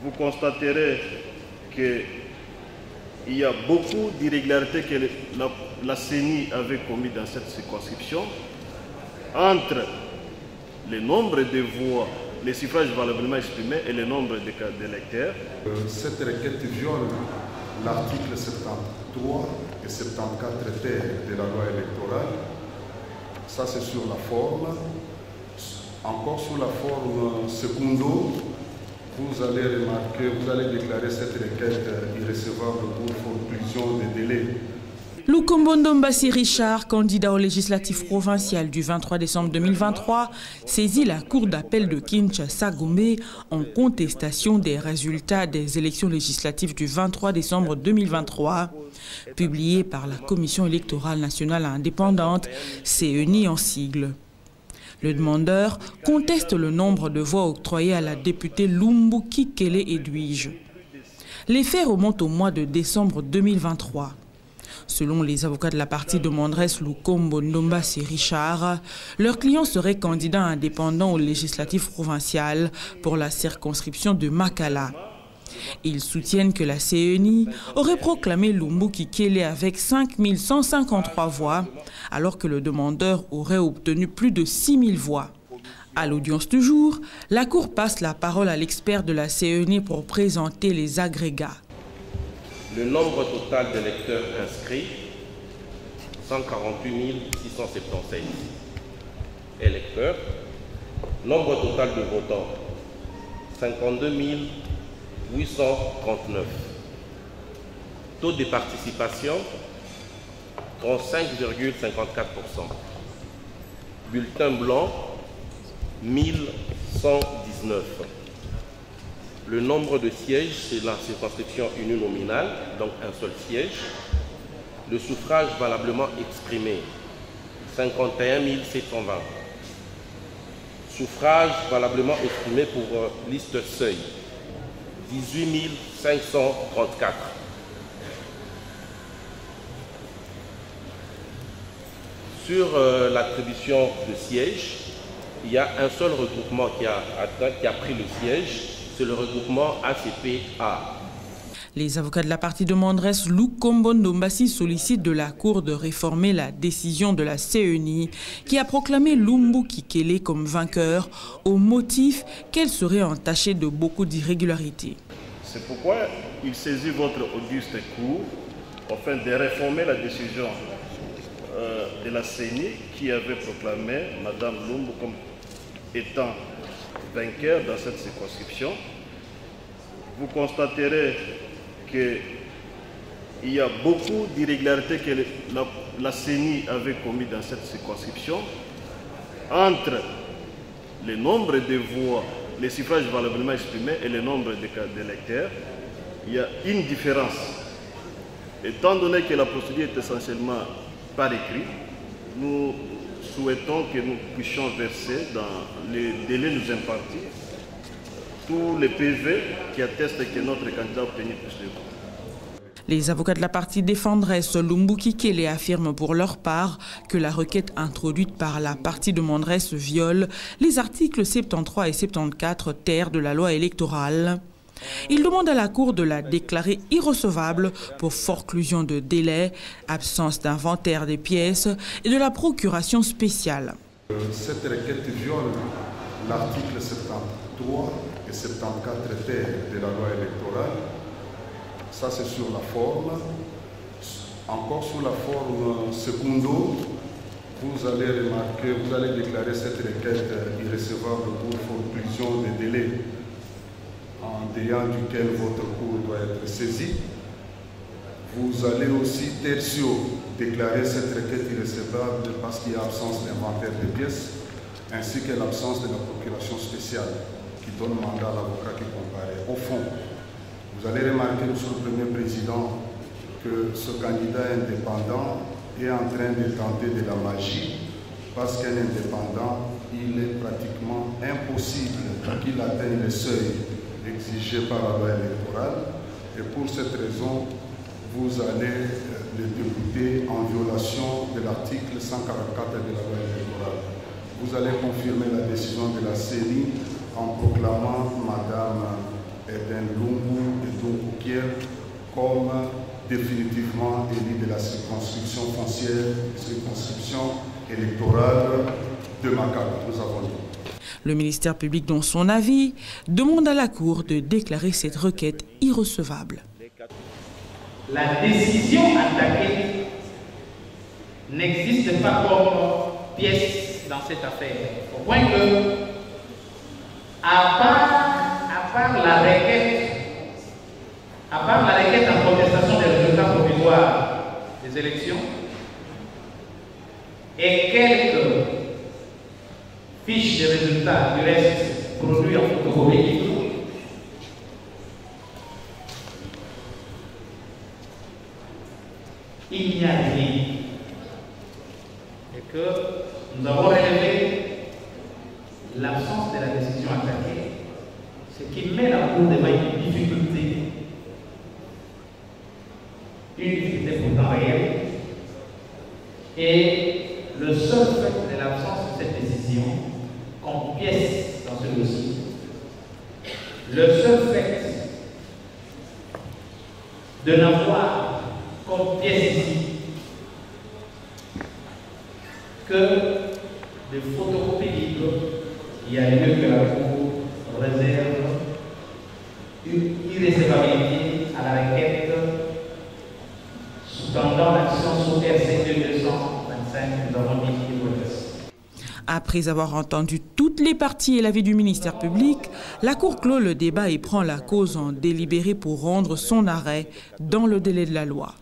vous constaterez qu'il y a beaucoup d'irrégularités que la CENI avait commis dans cette circonscription entre le nombre de voix, les suffrages valablement exprimés et le nombre d'électeurs. Cette requête viole l'article 73 et 74 terres de la loi électorale. Ça, c'est sur la forme. Encore sur la forme secondo, vous allez remarquer, vous allez déclarer cette requête irrecevable pour forclusion des délais. Lukombo Ndombasi Richard, candidat au législatif provincial du 23 décembre 2023, saisit la cour d'appel de Kinshasa-Gombe en contestation des résultats des élections législatives du 23 décembre 2023, publiées par la Commission électorale nationale indépendante, CENI en sigle. Le demandeur conteste le nombre de voix octroyées à la députée Lumbu Kikele Edwige. Les faits remontent au mois de décembre 2023. Selon les avocats de la partie demanderesse Lukombo Ndombasi Richard, leur client serait candidat indépendant au législatif provincial pour la circonscription de Makala. Ils soutiennent que la CENI aurait proclamé Lumbu Kikele avec 5153 voix, alors que le demandeur aurait obtenu plus de 6000 voix. À l'audience du jour, la Cour passe la parole à l'expert de la CENI pour présenter les agrégats. Le nombre total d'électeurs inscrits, 148 676 électeurs. Nombre total de votants, 52 839. Taux de participation, 35,54%. Bulletin blanc, 1119. Le nombre de sièges, c'est la circonscription uninominale, donc un seul siège. Le suffrage valablement exprimé, 51 720. Suffrage valablement exprimé pour liste seuil, 18 534. Sur l'attribution de sièges, il y a un seul regroupement qui a pris le siège, c'est le regroupement ACP-A. Les avocats de la partie demanderesse Lukombo Ndombasi sollicitent de la Cour de réformer la décision de la CENI qui a proclamé Lumbu Kikele comme vainqueur au motif qu'elle serait entachée de beaucoup d'irrégularités. C'est pourquoi il saisit votre auguste cour afin de réformer la décision de la CENI qui avait proclamé Mme Lumbu comme étant vainqueur dans cette circonscription. Vous constaterez qu'il y a beaucoup d'irrégularités que la CENI avait commis dans cette circonscription entre le nombre de voix, les suffrages valablement exprimés et le nombre d'électeurs. Il y a une différence. Étant donné que la procédure est essentiellement par écrit, nous souhaitons que nous puissions verser dans les délais nous impartis tous les PV qui attestent que notre candidat a obtenu plus de voix. Les avocats de la partie défenderesse Lumbu Kikele affirment pour leur part que la requête introduite par la partie demanderesse viole les articles 73 et 74 terres de la loi électorale. Ils demandent à la Cour de la déclarer irrecevable pour forclusion de délai, absence d'inventaire des pièces et de la procuration spéciale. Cette requête viole l'article 73 et 74 terres de la loi électorale. Ça, c'est sur la forme. Encore sur la forme secondo, vous allez remarquer, vous allez déclarer cette requête irrecevable pour forclusion des délais en déant duquel votre cour doit être saisie. Vous allez aussi, tertio, déclarer cette requête irrecevable parce qu'il y a absence d'inventaire des pièces, ainsi que l'absence de la procuration spéciale qui donne mandat à l'avocat qui comparaît. Au fond, vous allez remarquer, Monsieur le Premier Président, que ce candidat indépendant est en train de tenter de la magie parce qu'un indépendant, il est pratiquement impossible qu'il atteigne le seuil exigé par la loi électorale. Et pour cette raison, vous allez le débuter en violation de l'article 144 de la loi électorale. Vous allez confirmer la décision de la CENI en proclamant Mme Eden définitivement élu de la circonscription foncière, circonscription électorale de Makala. Nous avons dit. Le ministère public, dans son avis, demande à la Cour de déclarer cette requête irrecevable. La décision attaquée n'existe pas comme pièce dans cette affaire. Au point que, à part la requête en protestation des résultats provisoires des élections et quelques fiches de résultats du reste produits en photocopie, il n'y a rien. Et que nous avons relevé l'absence de la décision attaquée, ce qui met la Cour devant une difficulté pourtant réelle. Et le seul fait de l'absence de cette décision comme pièce dans ce dossier, le seul fait de n'avoir comme pièce ici que des photocopies libres, il y a lieu que la Cour réserve une irrécevabilité à la requête sous-tendant l'action sous RC 225, nous avons dit qu'il faut. Après avoir entendu toutes les parties et l'avis du ministère public, la Cour clôt le débat et prend la cause en délibéré pour rendre son arrêt dans le délai de la loi.